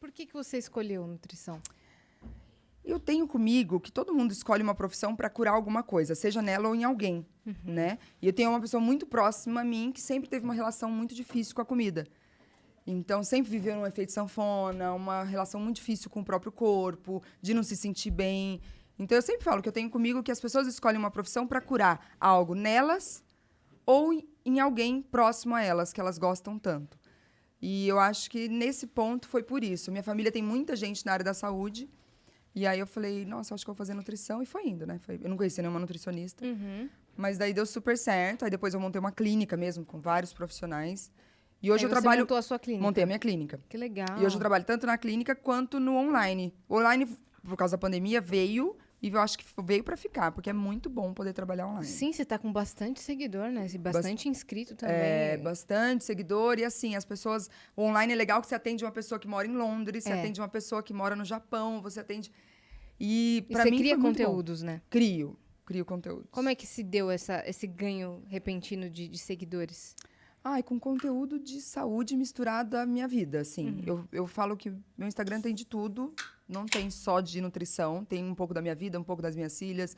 Por que você escolheu nutrição? Eu tenho comigo que todo mundo escolhe uma profissão para curar alguma coisa, seja nela ou em alguém, né? E eu tenho uma pessoa muito próxima a mim que sempre teve uma relação muito difícil com a comida. Então, sempre viveu num efeito sanfona, uma relação muito difícil com o próprio corpo, de não se sentir bem. Então, eu sempre falo que eu tenho comigo que as pessoas escolhem uma profissão para curar algo nelas ou em alguém próximo a elas, que elas gostam tanto. E eu acho que nesse ponto foi por isso. Minha família tem muita gente na área da saúde. E aí eu falei, nossa, eu acho que eu vou fazer nutrição. E foi indo, né? Eu não conhecia nenhuma nutricionista. Mas daí deu super certo. Aí depois eu montei uma clínica mesmo, com vários profissionais. E hoje Aí eu você trabalho... montou a sua clínica? Montei a minha clínica. Que legal. E hoje eu trabalho tanto na clínica quanto no online. O online, por causa da pandemia, veio... E eu acho que veio para ficar, porque é muito bom poder trabalhar online. Sim, você tá com bastante seguidor, né? E bastante inscrito também. Bastante seguidor. E assim, as pessoas... O online é legal que você atende uma pessoa que mora em Londres, você atende uma pessoa que mora no Japão, você atende... E para mim você cria foi muito conteúdos, bom. né? Crio conteúdos. Como é que se deu esse ganho repentino de seguidores? E com conteúdo de saúde misturado à minha vida, assim. Eu falo que meu Instagram tem de tudo, não tem só de nutrição, tem um pouco da minha vida, um pouco das minhas filhas.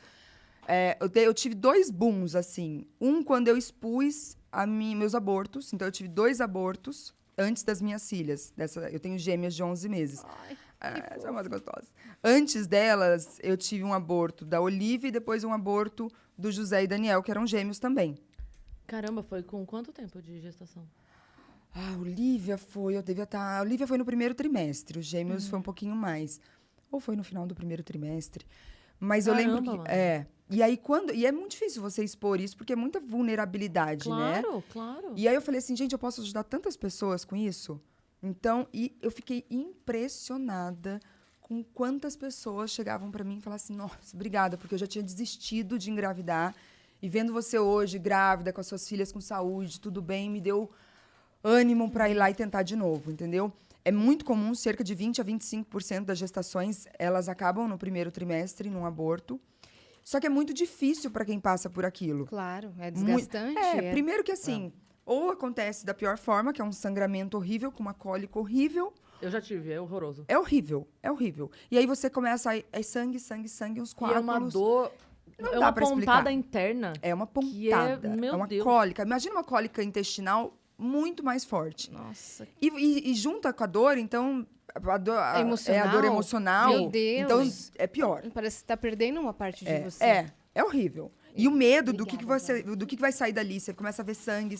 Eu tive 2 booms, assim. Um, quando eu expus meus abortos. Então, eu tive 2 abortos antes das minhas filhas. Eu tenho gêmeas de 11 meses. Essa é mais gostosa. Antes delas, eu tive um aborto da Olivia e depois um aborto do José e Daniel, que eram gêmeos também. Caramba, foi com quanto tempo de gestação? A Olivia foi, a Olivia foi no primeiro trimestre, os gêmeos foi um pouquinho mais. Ou foi no final do primeiro trimestre. Mas eu lembro que... Mano. E aí, e é muito difícil você expor isso, porque é muita vulnerabilidade, né? Claro. E aí eu falei assim, gente, eu posso ajudar tantas pessoas com isso? Então, e eu fiquei impressionada com quantas pessoas chegavam para mim e falavam assim, nossa, obrigada, porque eu já tinha desistido de engravidar. E vendo você hoje, grávida, com as suas filhas com saúde, tudo bem, me deu ânimo para ir lá e tentar de novo, entendeu? É muito comum, cerca de 20 a 25% das gestações, elas acabam no primeiro trimestre, num aborto. Só que é muito difícil para quem passa por aquilo. Claro, é desgastante. Primeiro que assim, ou acontece da pior forma, que é um sangramento horrível, com uma cólica horrível. Eu já tive, é horroroso. É horrível. E aí você começa a sangue, uns coágulos. E é uma dor... Não é dá uma pra pontada explicar. interna. É uma pontada. Meu uma Deus. cólica. Imagina uma cólica intestinal muito mais forte. Nossa. E junta com a dor, então... A dor emocional. Meu Deus. Então, é pior. Parece que você tá perdendo uma parte de você. É horrível. E o medo do que vai sair dali. Você começa a ver sangue.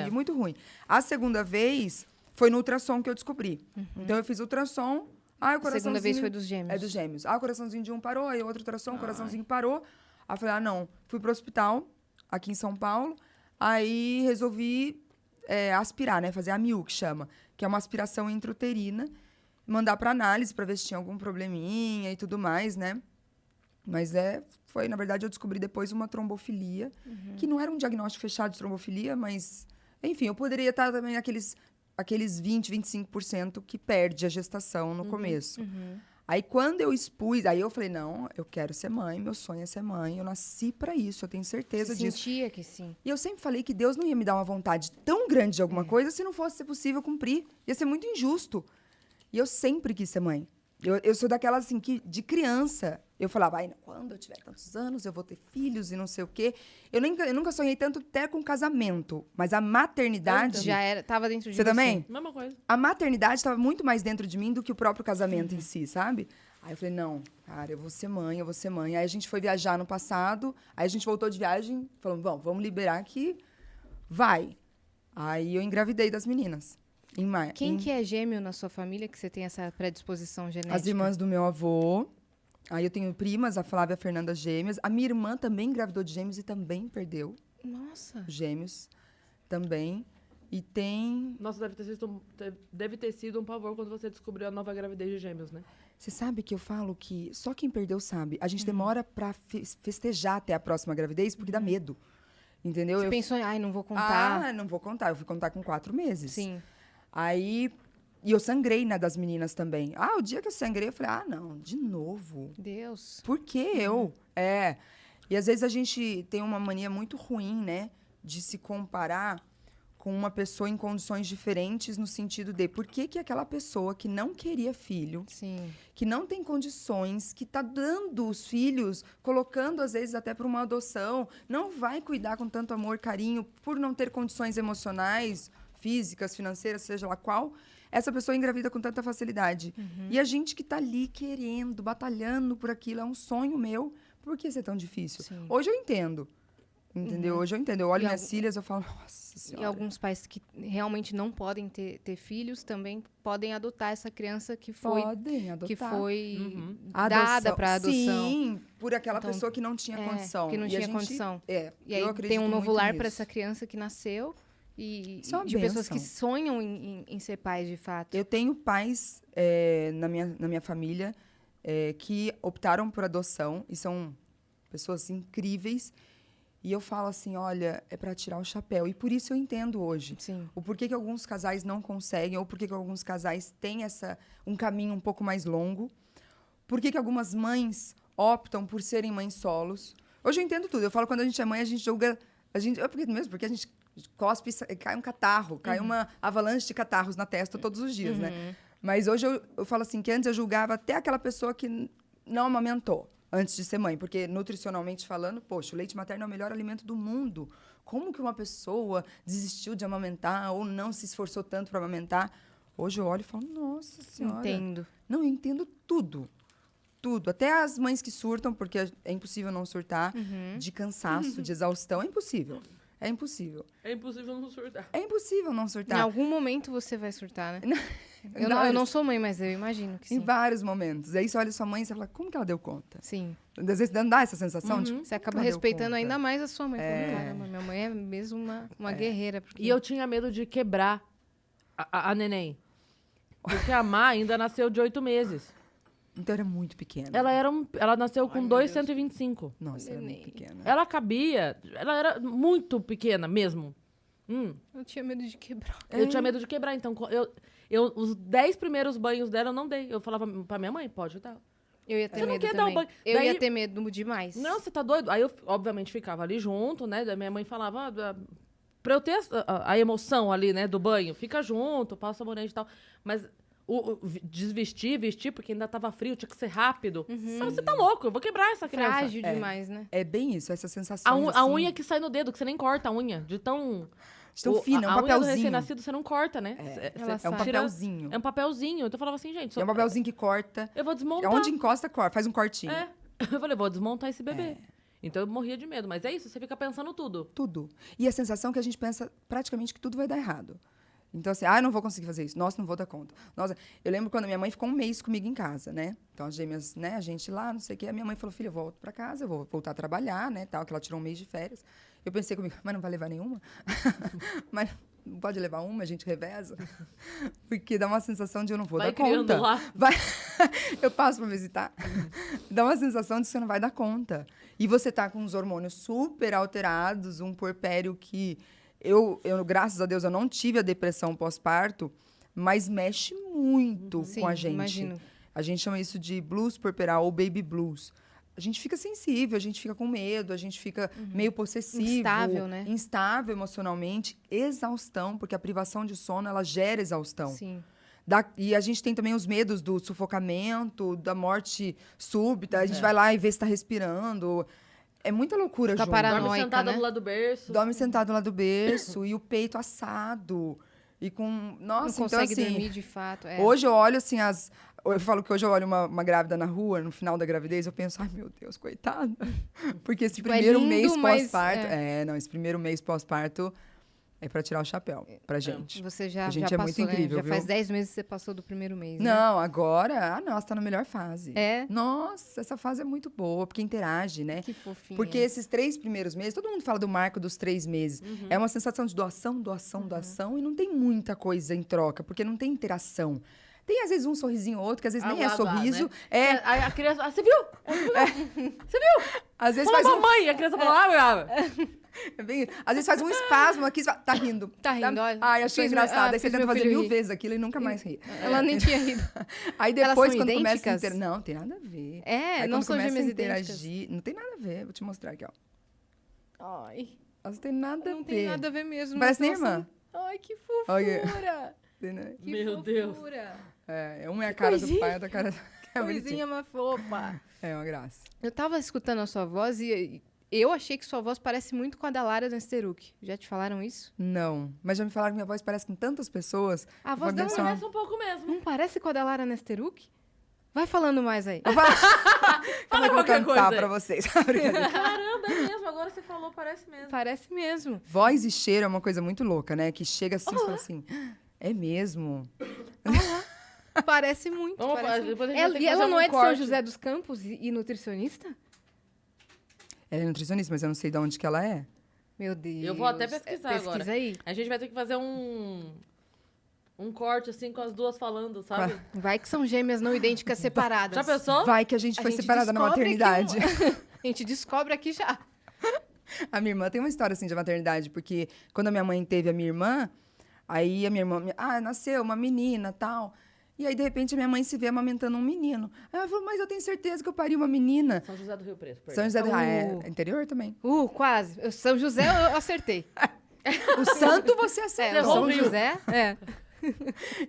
Muito ruim. A segunda vez, foi no ultrassom que eu descobri. Então, eu fiz ultrassom. O coraçãozinho... A segunda vez foi dos gêmeos. É dos gêmeos. O coraçãozinho de um parou, aí o outro ultrassom, o coraçãozinho parou. Aí eu falei, não. Fui pro hospital, aqui em São Paulo. Aí resolvi aspirar, né? Fazer a MIU, que chama. Que é uma aspiração intrauterina. Mandar pra análise pra ver se tinha algum probleminha e tudo mais, né? Mas na verdade, eu descobri depois uma trombofilia. Que não era um diagnóstico fechado de trombofilia, mas... Enfim, eu poderia estar também aqueles 20, 25% que perde a gestação no começo. Aí, quando eu expus, aí eu falei, não, eu quero ser mãe, meu sonho é ser mãe, eu nasci pra isso, eu tenho certeza disso. Sentia que sim. E eu sempre falei que Deus não ia me dar uma vontade tão grande de alguma coisa se não fosse possível cumprir. Ia ser muito injusto. E eu sempre quis ser mãe. Eu sou daquelas, assim, que de criança, eu falava, quando eu tiver tantos anos, eu vou ter filhos e não sei o quê. Eu nunca sonhei tanto até com casamento. Mas a maternidade... Tava dentro de você. Você também? Mesma coisa. A maternidade estava muito mais dentro de mim do que o próprio casamento em si, sabe? Aí eu falei, não, cara, eu vou ser mãe. Aí a gente foi viajar no passado, aí a gente voltou de viagem, falando, bom, vamos liberar que vai. Aí eu engravidei das meninas. Quem que é gêmeo na sua família que você tem essa predisposição genética? As irmãs do meu avô. Aí eu tenho primas, a Flávia e a Fernanda gêmeas. A minha irmã também engravidou de gêmeos e também perdeu. Nossa. Gêmeos também. E tem... Nossa, deve ter sido um pavor quando você descobriu a nova gravidez de gêmeos, né? Você sabe que eu falo que só quem perdeu sabe. A gente demora pra festejar até a próxima gravidez porque dá medo. Entendeu? Você pensou, não vou contar. Não vou contar. Eu fui contar com 4 meses. Sim. Aí... E eu sangrei na das meninas também. O dia que eu sangrei, eu falei, não, de novo. Deus. Por que eu? E às vezes a gente tem uma mania muito ruim, né? De se comparar com uma pessoa em condições diferentes no sentido de por que que aquela pessoa que não queria filho, Sim. que não tem condições, que está dando os filhos, colocando às vezes até para uma adoção, não vai cuidar com tanto amor, carinho, por não ter condições emocionais, físicas, financeiras, seja lá qual, essa pessoa engravida com tanta facilidade. E a gente que está ali querendo, batalhando por aquilo, é um sonho meu, por que ser tão difícil? Sim. Hoje eu entendo. Entendeu? Hoje eu entendo. Eu olho E minhas filhas e eu falo, nossa E senhora. alguns pais que realmente não podem ter filhos também podem adotar essa criança que foi, Podem adotar. que foi Adoção. dada para adoção. Sim, por aquela Então, pessoa que não tinha condição. que não E a tinha gente- condição. É, E aí eu tem acredito um novo muito lar para nisso. essa criança que nasceu e Isso é uma de pessoas que bênção. sonham em ser pais de fato. Eu tenho pais na minha família que optaram por adoção e são pessoas incríveis. E eu falo assim, olha, é para tirar o chapéu. E por isso eu entendo hoje. Sim. O porquê que alguns casais não conseguem, ou porquê que alguns casais têm um caminho um pouco mais longo. Por que algumas mães optam por serem mães solos. Hoje eu entendo tudo. Eu falo, quando a gente é mãe, a gente julga... Porque a gente cospe, cai um catarro, cai uma avalanche de catarros na testa todos os dias, né? Mas hoje eu falo assim, que antes eu julgava até aquela pessoa que não amamentou antes de ser mãe. Porque, nutricionalmente falando, poxa, o leite materno é o melhor alimento do mundo. Como que uma pessoa desistiu de amamentar ou não se esforçou tanto para amamentar? Hoje eu olho e falo, nossa senhora. Entendo. Não, eu entendo tudo. Tudo. Até as mães que surtam, porque é impossível não surtar, de cansaço, de exaustão. É impossível. É impossível. É impossível não surtar. É impossível não Em surtar. algum momento você vai surtar, né? Em eu vários- não sou mãe, mas eu imagino que Em sim. vários momentos. Aí você olha sua mãe e você fala, como que ela deu conta? Sim. Às vezes não dá essa sensação, tipo, Você acaba ela deu respeitando conta? ainda mais a sua mãe. Falando, caramba, minha mãe é mesmo uma guerreira. Porque... E eu tinha medo de quebrar a neném. Porque a Má ainda nasceu de 8 meses. Então era muito pequena. Ela nasceu com meu 2,125. Nossa, era Neném. muito pequena. Ela cabia... Ela era muito pequena mesmo. Eu tinha medo de quebrar. Eu tinha medo de quebrar. Então, os 10 primeiros banhos dela eu não dei. Eu falava pra minha mãe, pode dar. Eu ia ter Você não medo quer dar o também. banho. Eu Daí- ia ter medo demais. Não, você tá doido? Aí eu, obviamente, ficava ali junto, né? Daí minha mãe falava, pra eu ter a emoção ali, né, do banho, fica junto, passa sabonete e tal. Mas desvestir, vestir, porque ainda tava frio, tinha que ser rápido. Mas você tá louco, eu vou quebrar essa criança. Frágil demais, né? É bem isso, essa sensação. A assim, unha que sai no dedo, que você nem corta a unha, de tão... de tão fina, é um a unha do papelzinho. recém-nascido você não corta, né? ela É um sai. papelzinho. É um papelzinho. Então eu falava assim, gente... É um papelzinho que corta. Eu vou desmontar. Onde encosta, corta. Faz um cortinho. É. Eu falei, vou desmontar esse bebê. Então eu morria de medo. Mas é isso, você fica pensando tudo. Tudo. E a sensação que a gente pensa praticamente que tudo vai dar errado. Então, assim, eu não vou conseguir fazer isso. Nossa, não vou dar conta. Nossa, eu lembro quando minha mãe ficou um mês comigo em casa, né? Então, as gêmeas, né? A gente lá, não sei o quê. A minha mãe falou, filha, eu volto pra casa, eu vou voltar a trabalhar, né? Tal, que ela tirou um mês de férias. Eu pensei comigo, mas não vai levar nenhuma? Mas não pode levar uma, a gente reveza? Porque dá uma sensação de eu não vou Vai dar conta. criando lá. Vai... eu passo pra visitar. Dá uma sensação de que você não vai dar conta. E você tá com os hormônios super alterados, um puerpério que... Eu, graças a Deus, eu não tive a depressão pós-parto, mas mexe muito Sim, com a gente. imagino. A gente chama isso de blues puerperal ou baby blues. A gente fica sensível, a gente fica com medo, a gente fica meio possessivo. Instável, né? Instável emocionalmente, exaustão, porque a privação de sono, ela gera exaustão. Sim. E a gente tem também os medos do sufocamento, da morte súbita. A gente vai lá e vê se está respirando. É muita loucura, Fica junto. paranoica, Dorme sentada né? do lado do berço. Dorme sentado lá do berço e o peito assado. E com... Nossa, Não então consegue assim... dormir de fato. É. Hoje eu olho assim Eu falo que hoje eu olho uma grávida na rua, no final da gravidez, eu penso, ai meu Deus, coitada. Porque esse Tipo, é primeiro lindo, mês mas, pós-parto. Esse primeiro mês pós-parto é pra tirar o chapéu pra gente. Você já, A gente já é passou, muito incrível, né? Já faz viu? 10 meses que você passou do primeiro mês, né? Não, agora, nossa, tá na melhor fase. É? Nossa, essa fase é muito boa, porque interage, né? Que fofinho. Porque esses 3 primeiros meses, todo mundo fala do marco dos 3 meses. É uma sensação de doação, doação, doação, e não tem muita coisa em troca, porque não tem interação. Tem, às vezes, um sorrisinho ou outro, que às vezes nem é Blá, blá, sorriso. né? Aí a criança... você viu? Você viu? Às vezes Fala faz mamãe. A criança fala... às vezes faz um espasmo aqui, você fala, tá rindo. Tá rindo, olha. Ai, achou Fiz engraçado. Aí você fiz tenta meu fazer filho 1000 rir. vezes aquilo e nunca mais ri. Ela nem tinha rido. Aí Elas depois, são quando começa a idênticas? Não, tem nada a ver. É, Aí não quando são começa a gêmeas interagir, não tem nada a ver. Vou te mostrar aqui, ó. Ai, Elas não tem nada a não ver. tem nada a ver mesmo. Parece mas nem nossa, irmã. Ai, que fofura. Olha. Né? Que Meu fofura. Um é a cara do coisinha. pai, outra cara... É bonitinho. Coisinha mais fofa. É uma graça. Eu tava escutando a sua voz e eu achei que sua voz parece muito com a da Lara Nesteruk. Já te falaram isso? Não, mas já me falaram que minha voz parece com tantas pessoas. A voz deve dela ser uma- Parece um pouco mesmo. não parece com a da Lara Nesteruk? Vai falando mais aí. Calma que eu vou qualquer cantar coisa aí. pra vocês. Brincadeira. Caramba, é mesmo. Agora você falou, parece mesmo. Parece mesmo. Voz e cheiro é uma coisa muito louca, né? Que chega assim e fala assim, é mesmo? Parece muito. Vamos parece fazer- muito. depois a gente vai ter E que ela fazer não um é de São corte. José dos Campos e nutricionista? Ela é nutricionista, mas eu não sei de onde que ela é. Meu Deus. Eu vou até pesquisar agora. Pesquisa aí. A gente vai ter que fazer um corte, assim, com as duas falando, sabe? Vai que são gêmeas não idênticas separadas. Já pensou? Vai que a gente A foi gente separada na descobre que maternidade. A gente descobre aqui já. A minha irmã tem uma história assim de maternidade, porque quando a minha mãe teve a minha irmã, aí a minha irmã, nasceu uma menina, tal. E aí de repente a minha mãe se vê amamentando um menino. Aí ela falou: "Mas eu tenho certeza que eu pari uma menina". São José do Rio Preto, perdão. São José do Oh. interior também. Quase. São José eu acertei. O santo você acerta. errou São o Rio. José? É.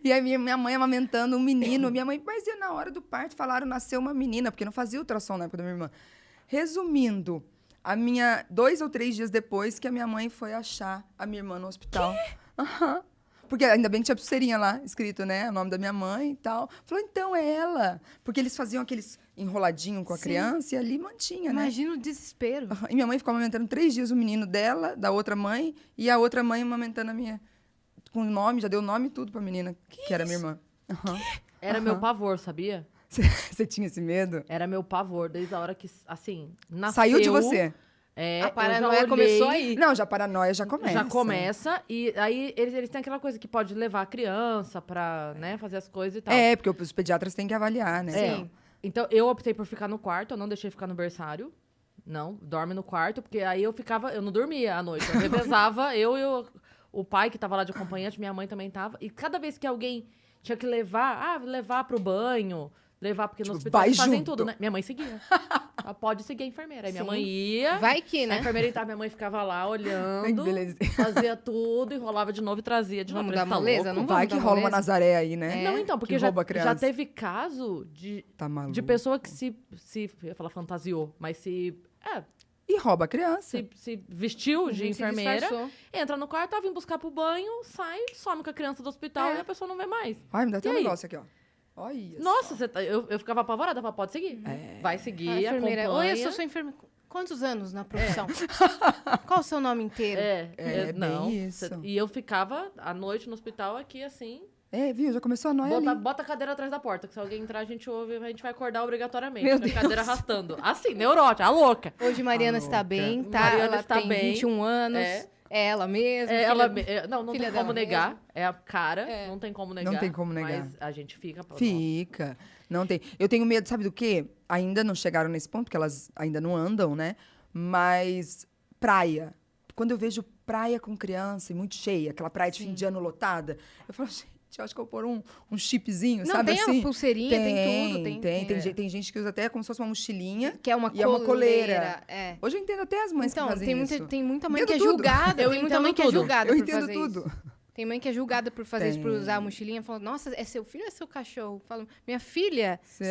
E aí minha mãe amamentando um menino. Minha mãe, mas e na hora do parto falaram nasceu uma menina, porque não fazia ultrassom na época da minha irmã. Resumindo, 2 ou 3 dias depois que a minha mãe foi achar a minha irmã no hospital. Aham. Porque ainda bem que tinha pulseirinha lá, escrito, né? O nome da minha mãe e tal. Falou, então é ela. Porque eles faziam aqueles enroladinhos com a Sim. criança e ali mantinha, né? Imagina o desespero. Aham. E minha mãe ficou amamentando 3 dias o menino dela, da outra mãe, e a outra mãe amamentando a minha. Com o nome, já deu o nome e tudo pra menina, que era minha irmã. Aham. Era meu pavor, sabia? Você tinha esse medo? Era meu pavor, desde a hora que, assim, nasceu. Saiu de você? É, A eu já paranoia olhei, começou aí. Não, já a paranoia já começa. Já começa, e aí eles têm aquela coisa que pode levar a criança pra, né, fazer as coisas e tal. É, porque os pediatras têm que avaliar, né? É. Sim. Então, eu optei por ficar no quarto, eu não deixei ficar no berçário. Não, dorme no quarto, porque aí eu não dormia à noite. Eu revezava, eu e o pai que tava lá de acompanhante, minha mãe também tava. E cada vez que alguém tinha que levar pro banho, levar, porque no Tipo, hospital vai eles fazem junto. tudo, né? Minha mãe seguia. Ela pode seguir a enfermeira. Aí minha Sim. mãe ia, Vai que, a né? enfermeira entrava, minha mãe ficava lá Ai, que olhando, belezinha. fazia tudo, enrolava de novo e trazia de novo. Vamos Eu dar falei, "Tá moleza? louco?" Não Vai vamos que dar rola uma moleza? Nazaré aí, né? Não, então, porque Que já, rouba a criança. já teve caso Tá maluco. de pessoa que se eu ia falar fantasiou, mas E rouba a criança. se vestiu de Se enfermeira, disfarçou. entra no quarto, vem buscar pro banho, sai, some com a criança do hospital É. e a pessoa não vê mais. Ai, me dá até E um aí? negócio aqui, ó. Olha Nossa, só. eu ficava apavorada, eu falava, pode seguir. Vai seguir, A enfermeira. acompanha. Oi, eu sou enfermeira. Quantos anos na profissão? Qual o seu nome inteiro? É, não. bem isso. E eu ficava à noite no hospital aqui, assim, É, viu? Já começou a noia ali. bota a cadeira atrás da porta, que se alguém entrar, a gente ouve, a gente vai acordar obrigatoriamente. Meu com a cadeira Deus. arrastando. Assim, neurótica, a louca. Hoje Mariana Ah, está louca. bem, tá? Mariana Ela está tem bem. 21 anos. É. É ela mesma. É, filha- ela, não filha tem dela como negar. mesma. É a cara, É. não tem como negar. Não tem como negar. Mas a gente fica... Fica. Não tem. Eu tenho medo, sabe do quê? Ainda não chegaram nesse ponto, porque elas ainda não andam, né? Mas praia. Quando eu vejo praia com criança e muito cheia, aquela praia de fim de ano lotada, eu falo, gente, eu acho que eu vou pôr um chipzinho, Não, sabe tem assim? a pulseirinha, tem tudo. Tem gente que usa até como se fosse uma mochilinha. Que é uma E é uma coleira. coleira. É. Hoje eu entendo até as mães Então, que fazem tem isso. muita mãe Entendo que é tudo. julgada. Eu Tem muita entendo mãe que é tudo. julgada Eu por entendo fazer tudo. isso. Tem mãe que é julgada por fazer isso, por Tem. usar a mochilinha. Fala, nossa, é seu filho ou é seu cachorro? Fala, minha filha, Cê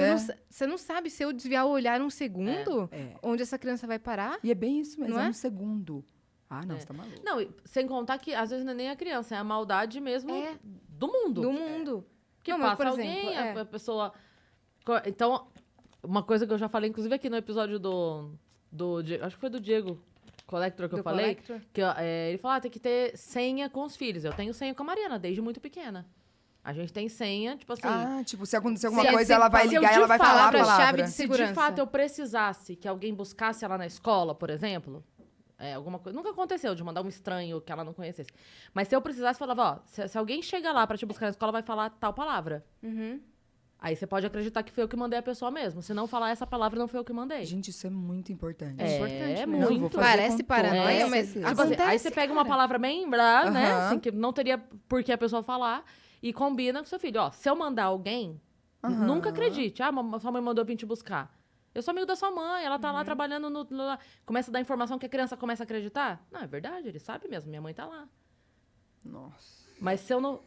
você não sabe se eu desviar o olhar um segundo, É. onde essa criança vai parar? E é bem isso mesmo, Não é é? um segundo. Ah, não, É. você tá maluco. Não, e sem contar que às vezes não é nem a criança, é a maldade mesmo É. do mundo. Do mundo. Que Não, mas, passa por alguém, exemplo, a pessoa... Então, uma coisa que eu já falei, inclusive aqui no episódio acho que foi do Diego Collector que eu Do falei, Collector. que ele falou, tem que ter senha com os filhos. Eu tenho senha com a Mariana, desde muito pequena. A gente tem senha, tipo assim... Ah, tipo, se acontecer alguma Se- coisa, se- ela vai se eu ligar e de ela vai fato falar a pra palavra. chave de Se segurança. de fato eu precisasse que alguém buscasse ela na escola, por exemplo, alguma coisa. Nunca aconteceu de mandar um estranho que ela não conhecesse. Mas se eu precisasse, falava, ó, se alguém chega lá pra te buscar na escola, vai falar tal palavra. Uhum. Aí você pode acreditar que foi eu que mandei a pessoa mesmo. Se não falar essa palavra, não foi eu que mandei. Gente, isso é muito importante. É importante mesmo. muito. Não, vou fazer Parece com paranoia, toda mas certeza. Tipo assim, aí acontece, você pega cara. uma palavra bem brá, né? Aham. Assim, que não teria por que a pessoa falar. E combina com seu filho. Ó, se eu mandar alguém, Aham. nunca acredite. Ah, sua mãe mandou eu vir te buscar. Eu sou amigo da sua mãe, ela tá lá trabalhando Começa a dar informação que a criança começa a acreditar. Não, é verdade, ele sabe mesmo, minha mãe tá lá. Nossa. Mas se eu não...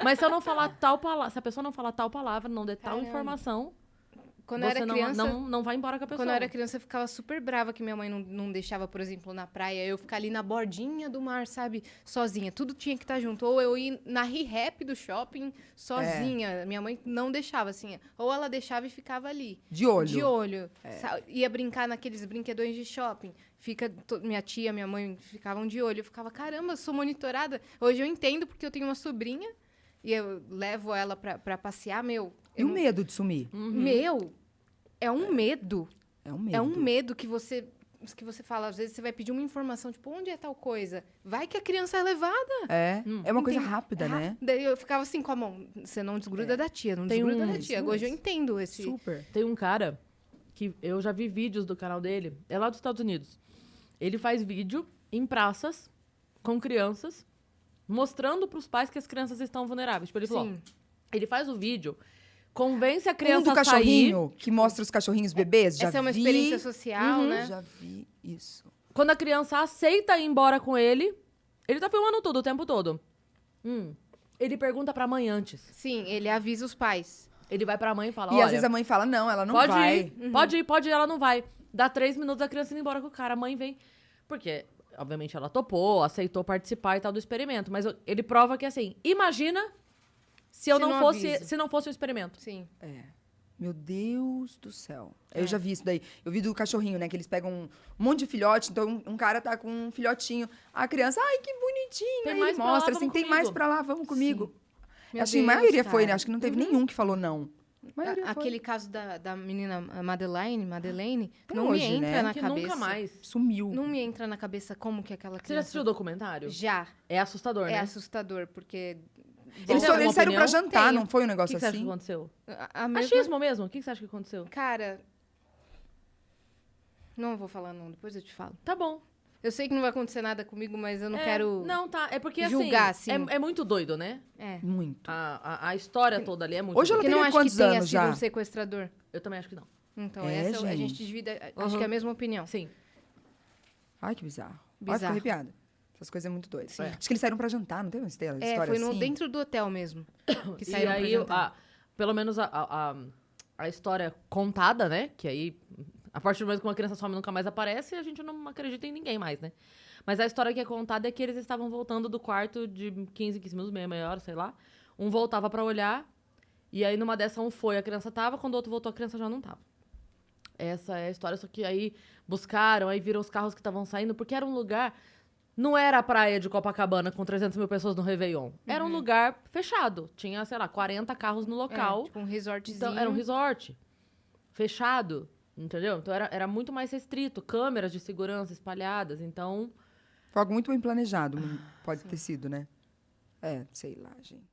Mas se eu não falar tal palavra... Se a pessoa não falar tal palavra, não der tal Caramba. informação, Quando eu você era criança, não vai embora com a pessoa. quando eu era criança, eu ficava super brava que minha mãe não deixava, por exemplo, na praia, eu ficar ali na bordinha do mar, sabe? Sozinha. Tudo tinha que estar junto. Ou eu ir na Re-Rap do shopping sozinha. Minha mãe não deixava, assim. Ou ela deixava e ficava ali. De olho. De olho. Ia brincar naqueles brinquedões de shopping. Minha tia, minha mãe ficavam de olho. Eu ficava, caramba, eu sou monitorada. Hoje eu entendo porque eu tenho uma sobrinha e eu levo ela pra passear, meu. E o medo de sumir? Meu, é um medo. É um medo. É um medo que você fala. Às vezes você vai pedir uma informação, tipo, onde é tal coisa? Vai que a criança é levada. É uma coisa Entende? rápida, né? Daí eu ficava assim com a mão. Você não desgruda da tia, não Tem desgruda um- da tia. Isso Hoje eu mesmo. entendo esse... Super. Tem um cara que eu já vi vídeos do canal dele, é lá dos Estados Unidos. Ele faz vídeo em praças com crianças, mostrando pros pais que as crianças estão vulneráveis. Tipo, ele falou, Sim. ele faz o vídeo, convence a Um criança do a sair. cachorrinho, que mostra os cachorrinhos bebês, já Essa é uma vi, experiência social, né? Já vi isso. Quando a criança aceita ir embora com ele, ele tá filmando tudo o tempo todo. Ele pergunta pra mãe antes. Sim, ele avisa os pais. Ele vai pra mãe e fala, E olha, às vezes a mãe fala, não, ela não pode vai. ir, pode ir, ela não vai. Dá 3 minutos a criança indo embora com o cara, a mãe vem. Porque, obviamente, ela topou, aceitou participar e tal do experimento. Mas ele prova que, assim, imagina se eu Se não não fosse, avisa. se não fosse um experimento. Sim. Meu Deus do céu. Eu já vi isso daí. Eu vi do cachorrinho, né? Que eles pegam um monte de filhote. Então, um cara tá com um filhotinho. A criança, ai, que bonitinho. Tem Aí mais ele pra lá, mostra, assim, vamos tem mais comigo. pra lá, vamos comigo. Meu Acho que a Deus, maioria foi, né? cara. Acho que não teve nenhum que falou não. A maioria foi. Aquele caso da menina Madeleine, Até não hoje, me entra né? na Que cabeça. nunca mais. Sumiu. Não me entra na cabeça como que aquela Você já criança... assistiu o documentário? Já. É assustador, É né? assustador, porque... Tem Eles alguma saíram pra opinião? jantar, Tenho. não foi um O que, negócio que você acha que assim? aconteceu? A mesma... Achismo mesmo? O que você acha que aconteceu? Cara... Não vou falar não, depois eu te falo. Tá bom. Eu sei que não vai acontecer nada comigo, mas eu não quero... Não, tá. É porque, julgar, assim, assim. é muito doido, né? É. Muito. A história toda ali é muito Hoje ela doida. Porque não teria acho que quantos tenha anos sido já? um sequestrador. Eu também acho que não. Então, É, essa a gente gente. divide... Acho que é a mesma opinião. Sim. Ai, que bizarro. Ai, Bizarro. fico arrepiada. Essas coisas é muito doidas. Sim. Acho que eles saíram pra jantar, não tem uma história foi assim? dentro do hotel mesmo. Que E saíram pra aí, jantar. pelo menos a história contada, né? Que aí, a partir do momento que uma criança some e nunca mais aparece, a gente não acredita em ninguém mais, né? Mas a história que é contada é que eles estavam voltando do quarto de 15 minutos, meia hora, sei lá. Um voltava pra olhar, e aí numa dessa um foi, a criança tava, quando o outro voltou, a criança já não tava. Essa é a história, só que aí buscaram, aí viram os carros que estavam saindo, porque era um lugar... Não era a praia de Copacabana com 300 mil pessoas no Réveillon. Era um lugar fechado. Tinha, sei lá, 40 carros no local. Tipo um resortzinho. Então, era um resort. Fechado. Entendeu? Então, era muito mais restrito. Câmeras de segurança espalhadas. Então, Foi algo muito bem planejado, pode ter sido, né? É, sei lá, gente.